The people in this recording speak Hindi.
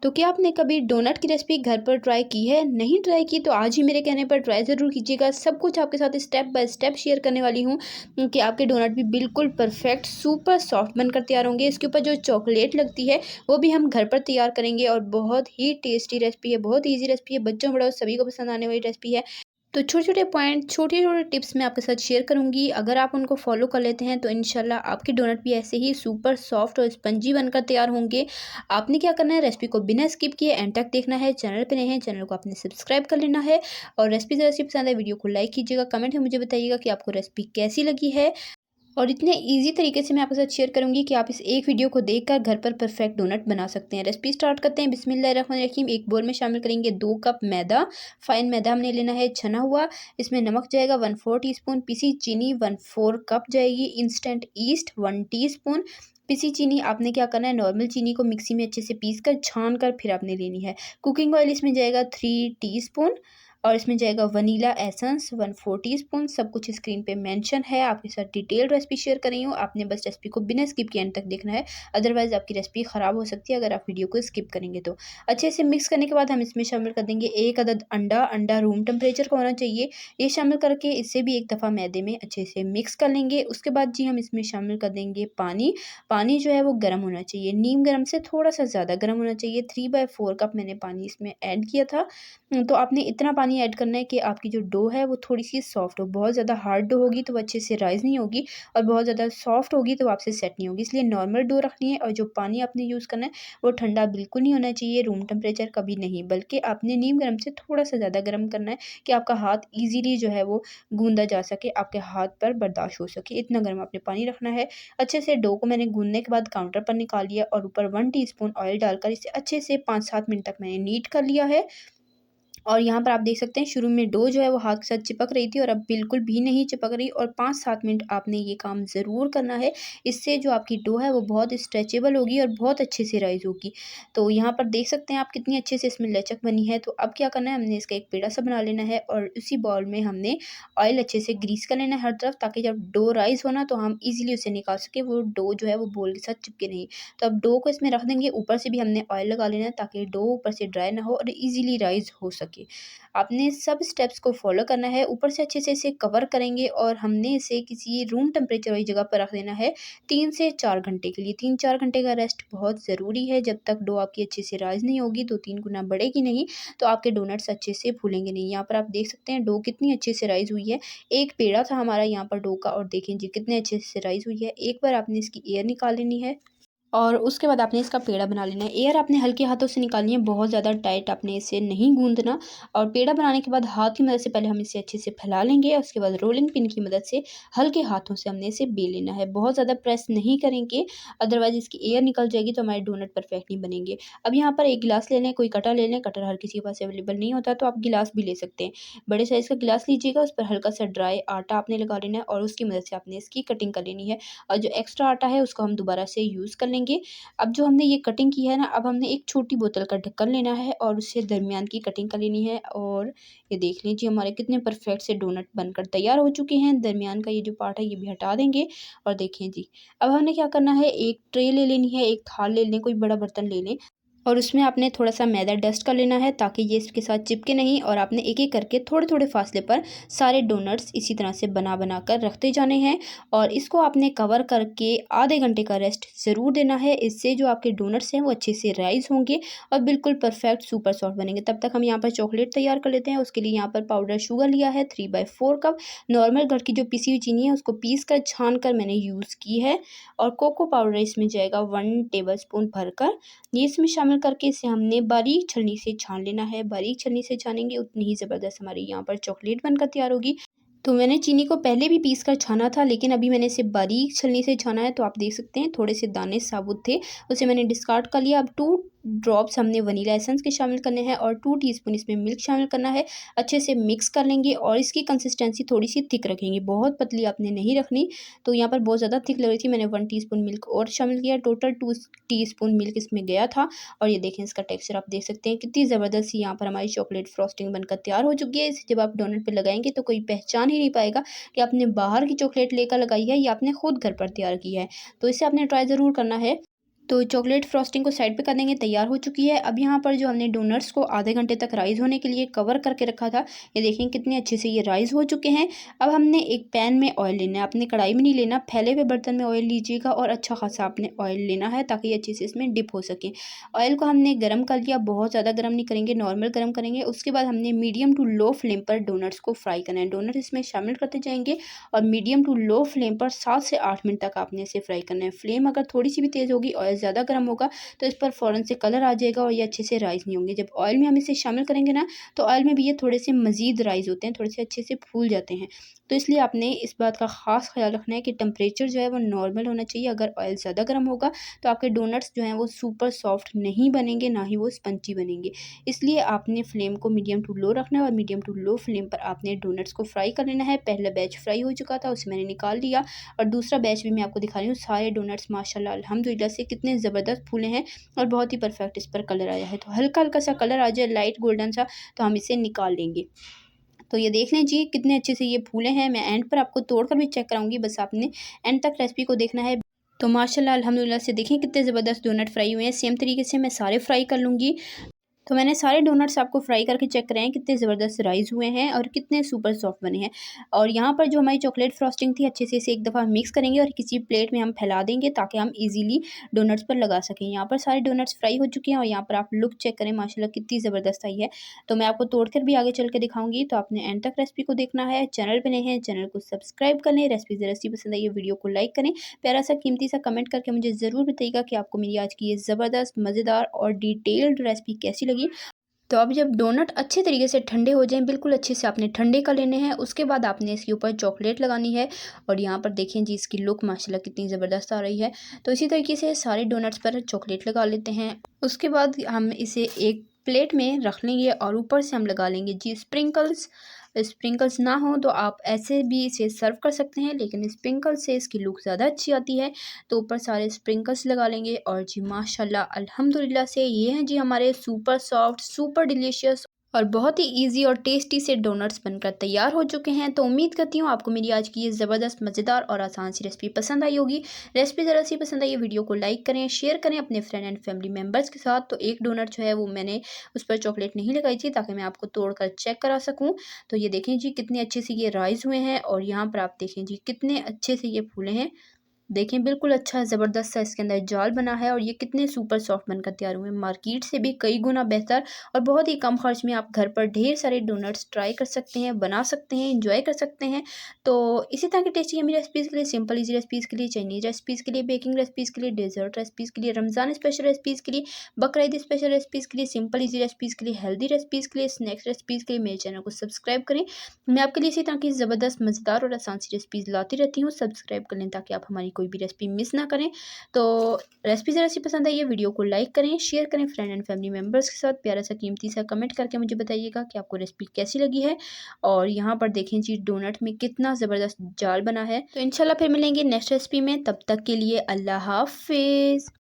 तो क्या आपने कभी डोनट की रेसिपी घर पर ट्राई की है? नहीं ट्राई की तो आज ही मेरे कहने पर ट्राई ज़रूर कीजिएगा। सब कुछ आपके साथ स्टेप बाय स्टेप शेयर करने वाली हूँ कि आपके डोनट भी बिल्कुल परफेक्ट सुपर सॉफ्ट बनकर तैयार होंगे। इसके ऊपर जो चॉकलेट लगती है वो भी हम घर पर तैयार करेंगे और बहुत ही टेस्टी रेसिपी है, बहुत ईजी रेसिपी है, बच्चों बड़ों सभी को पसंद आने वाली रेसिपी है। तो छोटे-छोटे पॉइंट, छोटे-छोटे टिप्स मैं आपके साथ शेयर करूँगी। अगर आप उनको फॉलो कर लेते हैं तो इंशाल्लाह आपके डोनट भी ऐसे ही सुपर सॉफ्ट और स्पंजी बनकर तैयार होंगे। आपने क्या करना है, रेसिपी को बिना स्किप किए एंड तक देखना है। चैनल पे नए हैं, चैनल को आपने सब्सक्राइब कर लेना है और रेसिपी ज़रा सी पसंद है वीडियो को लाइक कीजिएगा। कमेंट में मुझे बताइएगा कि आपको रेसिपी कैसी लगी है। और इतने ईजी तरीके से मैं आपके साथ शेयर करूंगी कि आप इस एक वीडियो को देखकर घर पर परफेक्ट डोनट बना सकते हैं। रेसिपी स्टार्ट करते हैं। बिस्मिल्लाहिर्रहमानिर्रहीम। एक बोल में शामिल करेंगे 2 कप मैदा। फाइन मैदा हमने लेना है छना हुआ। इसमें नमक जाएगा 1/4 टीस्पून, पिसी चीनी 1/4 कप जाएगी, इंस्टेंट ईस्ट 1 टीस्पून। पिसी चीनी आपने क्या करना है, नॉर्मल चीनी को मिक्सी में अच्छे से पीस कर छान कर फिर आपने लेनी है। कुकिंग ऑयल इसमें जाएगा 3 टीस्पून और इसमें जाएगा वनीला एसेंस 1/4 टीस्पून। सब कुछ स्क्रीन पे मेंशन है। आपके साथ डिटेल रेसिपी शेयर कर रही हूँ। आपने बस रेसिपी को बिना स्किप किए एंड तक देखना है, अदरवाइज आपकी रेसिपी ख़राब हो सकती है अगर आप वीडियो को स्किप करेंगे तो। अच्छे से मिक्स करने के बाद हम इसमें शामिल कर देंगे 1 अदद अंडा। अंडा रूम टेम्परेचर का होना चाहिए। ये शामिल करके इससे भी एक दफ़ा मैदे में अच्छे से मिक्स कर लेंगे। उसके बाद जी हम इसमें शामिल कर देंगे पानी। पानी जो है वो गर्म होना चाहिए, नीम गर्म से थोड़ा सा ज़्यादा गर्म होना चाहिए। 3/4 कप मैंने पानी इसमें ऐड किया था। तो आपने इतना पानी ऐड करना है कि आपकी जो डो है वो थोड़ी-सी सॉफ्ट हो। बहुत ज़्यादा हार्ड डो होगी तो वो अच्छे से राइज़ नहीं होगी और बहुत ज़्यादा सॉफ्ट होगी तो वो आपसे सेट नहीं होगी। इसलिए नॉर्मल डो रखनी है और जो पानी आपने यूज़ करना है वो ठंडा बिल्कुल नहीं होना चाहिए, रूम टेम्परेचर कभी नहीं, बल्कि आपने नीम गर्म से थोड़ा-सा ज़्यादा गर्म करना है कि आपका हाथ ईज़िली जो है वो गूँधा जा सके, आपके हाथ पर बर्दाश्त हो सके। इतना गर्म आपने पानी रखना है। अच्छे से डो को मैंने गूँधने के बाद काउंटर पर निकाल लिया और ऊपर 1 टीस्पून ऑयल डालकर इसे अच्छे से 5-7 मिनट तक मैंने नीट कर लिया है। और यहाँ पर आप देख सकते हैं शुरू में डो जो है वो हाथ के साथ चिपक रही थी और अब बिल्कुल भी नहीं चिपक रही और 5-7 मिनट आपने ये काम ज़रूर करना है। इससे जो आपकी डो है वो बहुत स्ट्रेचेबल होगी और बहुत अच्छे से राइज़ होगी। तो यहाँ पर देख सकते हैं आप कितनी अच्छे से इसमें लचक बनी है। तो अब क्या करना है, हमने इसका एक पेड़ा सा बना लेना है और उसी बाउल में हमने ऑयल अच्छे से ग्रीस कर लेना है हर तरफ, ताकि जब डो राइज़ हो ना तो हम ईज़िली उसे निकाल सकें, वो डो जो है वो बोल के साथ चिपके नहीं। तो अब डो को इसमें रख देंगे, ऊपर से भी हमने ऑयल लगा लेना है ताकि डो ऊपर से ड्राई ना हो और ईज़िली राइज़ हो सके। आपने सब स्टेप्स को फॉलो करना है। ऊपर से अच्छे से इसे कवर करेंगे और हमने इसे किसी रूम टेम्परेचर वाली जगह पर रख देना है 3 से 4 घंटे के लिए। 3-4 घंटे का रेस्ट बहुत ज़रूरी है। जब तक डो आपकी अच्छे से राइज़ नहीं होगी, 2-3 गुना बढ़ेगी नहीं, तो आपके डोनट्स अच्छे से फूलेंगे नहीं। यहाँ पर आप देख सकते हैं डो कितनी अच्छे से राइज़ हुई है। एक पेड़ा था हमारा यहाँ पर डो का और देखें जी कितने अच्छे से राइज़ हुई है। एक बार आपने इसकी एयर निकाल लेनी है और उसके बाद आपने इसका पेड़ा बना लेना है। एयर आपने हल्के हाथों से निकालनी है, बहुत ज़्यादा टाइट आपने इसे नहीं गूँथना। और पेड़ा बनाने के बाद हाथ की मदद से पहले हम इसे अच्छे से फैला लेंगे और उसके बाद रोलिंग पिन की मदद से हल्के हाथों से हमने इसे बेल लेना है। बहुत ज़्यादा प्रेस नहीं करेंगे, अदरवाइज़ इसकी एयर निकल जाएगी तो हमारे डोनट परफेक्ट नहीं बनेंगे। अब यहाँ पर एक गिलास ले लें, कोई कटर ले लें। कटर हर किसी के पास अवेलेबल नहीं होता तो आप गिलास भी ले सकते हैं। बड़े साइज़ का गिलास लीजिएगा, उस पर हल्का सा ड्राई आटा आपने लगा लेना है और उसकी मदद से आपने इसकी कटिंग कर लेनी है और जो एक्स्ट्रा आटा है उसको हम दोबारा से यूज़ कर लेंगे। अब जो हमने ये कटिंग की है ना, अब हमने एक छोटी बोतल का ढक्कन लेना है और उससे दरमियान की कटिंग कर लेनी है और ये देख लीजिए हमारे कितने परफेक्ट से डोनट बनकर तैयार हो चुके हैं। दरमियान का ये जो पार्ट है ये भी हटा देंगे और देखें जी, अब हमने क्या करना है, एक ट्रे ले लेनी है, एक थाल ले लें, कोई बड़ा बर्तन ले लें और उसमें आपने थोड़ा-सा मैदा डस्ट कर लेना है ताकि ये इसके साथ चिपके नहीं और आपने एक-एक करके थोड़े-थोड़े फासले पर सारे डोनट्स इसी तरह से बना-बना कर रखते जाने हैं और इसको आपने कवर करके आधे घंटे का रेस्ट ज़रूर देना है। इससे जो आपके डोनट्स हैं वो अच्छे से राइज़ होंगे और बिल्कुल परफेक्ट सुपर सॉफ्ट बनेंगे। तब तक हम यहाँ पर चॉकलेट तैयार कर लेते हैं। उसके लिए यहाँ पर पाउडर शुगर लिया है 3/4 कप। नॉर्मल घर की जो पिसी हुई चीनी है उसको पीस कर छान कर मैंने यूज़ की है और कोको पाउडर इसमें जाएगा 1 टेबलस्पून भरकर। ये इसमें शामिल करके इसे हमने बारीक छलनी से छान लेना है। बारीक छलनी से छानेंगे उतनी ही ज़बरदस्त हमारी यहाँ पर चॉकलेट बनकर तैयार होगी। तो मैंने चीनी को पहले भी पीस कर छाना था, लेकिन अभी मैंने इसे बारीक छलनी से छाना है तो आप देख सकते हैं थोड़े से दाने साबुत थे, उसे मैंने डिस्कार्ड कर लिया। अब 2 ड्रॉप्स हमने वनीला एसेंस के शामिल करने हैं और 2 टीस्पून इसमें मिल्क शामिल करना है। अच्छे से मिक्स कर लेंगे और इसकी कंसिस्टेंसी थोड़ी-सी थिक रखेंगे, बहुत पतली आपने नहीं रखनी। तो यहाँ पर बहुत ज़्यादा थिक लग रही थी, मैंने 1 टीस्पून मिल्क और शामिल किया, टोटल 2 टीस्पून मिल्क इसमें गया था। और ये देखें इसका टेक्सचर आप देख सकते हैं कितनी ज़बरदस्त सी यहाँ पर हमारी चॉकलेट फ्रॉस्टिंग बनकर तैयार हो चुकी है। इसे जब आप डोनट पे लगाएँगे तो कोई पहचान ही नहीं पाएगा कि आपने बाहर की चॉकलेट लेकर लगाई है या आपने खुद घर पर तैयार की है। तो इसे आपने ट्राई ज़रूर करना है। तो चॉकलेट फ्रॉस्टिंग को साइड पे कर देंगे, तैयार हो चुकी है। अब यहाँ पर जो हमने डोनट्स को आधे घंटे तक राइज़ होने के लिए कवर करके रखा था, ये देखें कितने अच्छे से ये राइज़ हो चुके हैं। अब हमने एक पैन में ऑयल लेना है, आपने कढ़ाई में नहीं लेना, फैले हुए बर्तन में ऑयल लीजिएगा और अच्छा खासा आपने ऑयल लेना है ताकि ये अच्छे से इसमें डिप हो सके। ऑयल को हमने गर्म कर लिया, बहुत ज़्यादा गर्म नहीं करेंगे, नॉर्मल गर्म करेंगे। उसके बाद हमने मीडियम टू लो फ्लेम पर डोनट्स को फ्राई करना है। डोनट इसमें शामिल करते जाएंगे और मीडियम टू लो फ्लेम पर 7 से 8 मिनट तक आपने इसे फ्राई करना है। फ्लेम अगर थोड़ी सी भी तेज़ होगी, ऑयल ज़्यादा गर्म होगा, तो इस पर फ़ौरन से कलर आ जाएगा और ये अच्छे से राइज़ नहीं होंगे। जब ऑयल में हम इसे शामिल करेंगे ना, तो ऑयल में भी ये थोड़े से मज़ीद राइज़ होते हैं, थोड़े से अच्छे से फूल जाते हैं। तो इसलिए आपने इस बात का ख़ास ख्याल रखना है कि टेम्परेचर जो है वो नॉर्मल होना चाहिए। अगर ऑयल ज़्यादा गर्म होगा तो आपके डोनट्स जो हैं वो सुपर सॉफ्ट नहीं बनेंगे, ना ही वो स्पंची बनेंगे। इसलिए आपने फ्लेम को मीडियम टू लो रखना है और मीडियम टू लो फ्लेम पर आपने डोनट्स को फ्राई कर लेना है। पहला बैच फ्राई हो चुका था, उसे मैंने निकाल लिया और दूसरा बैच भी मैं आपको दिखा रही हूँ। सारे डोनट्स माशाल्लाह अल्हम्दुलिल्लाह से कितने ज़बरदस्त फूले हैं और बहुत ही परफेक्ट इस पर कलर आया है। तो हल्का हल्का सा कलर आ जाए, लाइट गोल्डन सा, तो हम इसे निकाल लेंगे। तो ये देख लें जी कितने अच्छे से ये फूले हैं। मैं एंड पर आपको तोड़ कर भी चेक कराऊंगी, बस आपने एंड तक रेसिपी को देखना है। तो माशाल्लाह अल्हम्दुलिल्लाह से देखें कितने ज़बरदस्त डोनट फ्राई हुए हैं। सेम तरीके से मैं सारे फ्राई कर लूँगी। तो मैंने सारे डोनट्स आपको फ्राई करके चेक कराए हैं कितने ज़बरदस्त राइज़ हुए हैं और कितने सुपर सॉफ्ट बने हैं। और यहाँ पर जो हमारी चॉकलेट फ्रॉस्टिंग थी, अच्छे से इसे एक दफ़ा मिक्स करेंगे और किसी प्लेट में हम फैला देंगे ताकि हम इजीली डोनट्स पर लगा सकें। यहाँ पर सारे डोनट्स फ्राई हो चुके हैं और यहाँ पर आप लुक चेक करें, माशाल्लाह कितनी ज़बरदस्त आई है। तो मैं आपको तोड़कर भी आगे चल के दिखाऊंगी, तो आपने एंड तक रेसिपी को देखना है। चैनल पर नए हैं, चैनल को सब्सक्राइब कर लें। रेसिपी पसंद आई है, वीडियो को लाइक करें, प्यारा सा कीमती सा कमेंट करके मुझे ज़रूर बताइएगा कि आपको मेरी आज की ये ज़बरदस्त मज़ेदार और डिटेल्ड रेसिपी कैसी लगी। तो अब जब डोनट अच्छे तरीके से ठंडे हो जाएं, बिल्कुल अच्छे से आपने ठंडे कर लेने हैं। उसके बाद आपने इसके ऊपर चॉकलेट लगानी है और यहाँ पर देखें जी इसकी लुक माशाल्लाह कितनी ज़बरदस्त आ रही है। तो इसी तरीके से सारे डोनट्स पर चॉकलेट लगा लेते हैं। उसके बाद हम इसे एक प्लेट में रख लेंगे और ऊपर से हम लगा लेंगे जी स्प्रिंकल्स। स्प्रिंकल्स ना हो तो आप ऐसे भी इसे सर्व कर सकते हैं, लेकिन स्प्रिंकल से इसकी लुक ज़्यादा अच्छी आती है। तो ऊपर सारे स्प्रिंकल्स लगा लेंगे और जी माशाल्लाह अल्हम्दुलिल्लाह से ये हैं जी हमारे सुपर सॉफ्ट, सुपर डिलीशियस और बहुत ही इजी और टेस्टी से डोनट्स बनकर तैयार हो चुके हैं। तो उम्मीद करती हूँ आपको मेरी आज की ये ज़बरदस्त मज़ेदार और आसान सी रेसिपी पसंद आई होगी। रेसिपी ज़रा सी पसंद आई है, वीडियो को लाइक करें, शेयर करें अपने फ्रेंड एंड फैमिली मेम्बर्स के साथ। तो एक डोनट जो है वो मैंने उस पर चॉकलेट नहीं लगाई थी ताकि मैं आपको तोड़ कर चेक करा सकूँ। तो ये देखें जी कितने अच्छे से ये राइज़ हुए हैं और यहाँ पर आप देखें जी कितने अच्छे से ये फूले हैं। देखें बिल्कुल अच्छा ज़बरदस्त सा इसके अंदर जाल बना है और ये कितने सुपर सॉफ्ट बनकर तैयार हुए हैं। मार्केट से भी कई गुना बेहतर और बहुत ही कम खर्च में आप घर पर ढेर सारे डोनट्स ट्राई कर सकते हैं, बना सकते हैं, इंजॉय कर सकते हैं। तो इसी तरह की टेस्टी यम्मी रेसिपीज़ के लिए, सिंपल ईजी रेसिपीज़ के लिए, चाइनीज़ रेसिपीज़ के लिए, बेकिंग रेसिपीज़ के लिए, डेजर्ट रेसिपीज़ के लिए, रमज़ान स्पेशल रेसिपीज़ के लिए, बकरीद स्पेशल रेसिपीज़ के लिए, सिंपल ईजी रेसिपीज़ के लिए, हेल्दी रेसिपीज़ के लिए, स्नैक्स रेसिपीज़ के लिए मेरे चैनल को सब्सक्राइब करें। मैं आपके लिए इसी तरह की ज़बरदस्त मज़ेदार और आसान सी रेसिपीज़ लाती रहती हूँ। सब्सक्राइब कर लें ताकि आप हमारी कोई भी रेसिपी मिस ना करें। तो रेसिपी ज़रा सी पसंद आई है, वीडियो को लाइक करें, शेयर करें फ्रेंड एंड फैमिली मेम्बर्स के साथ। प्यारा सा कीमती सा कमेंट करके मुझे बताइएगा कि आपको रेसिपी कैसी लगी है। और यहाँ पर देखें जी डोनट में कितना ज़बरदस्त जाल बना है। तो इंशाल्लाह फिर मिलेंगे नेक्स्ट रेसिपी में, तब तक के लिए अल्लाह हाफिज़।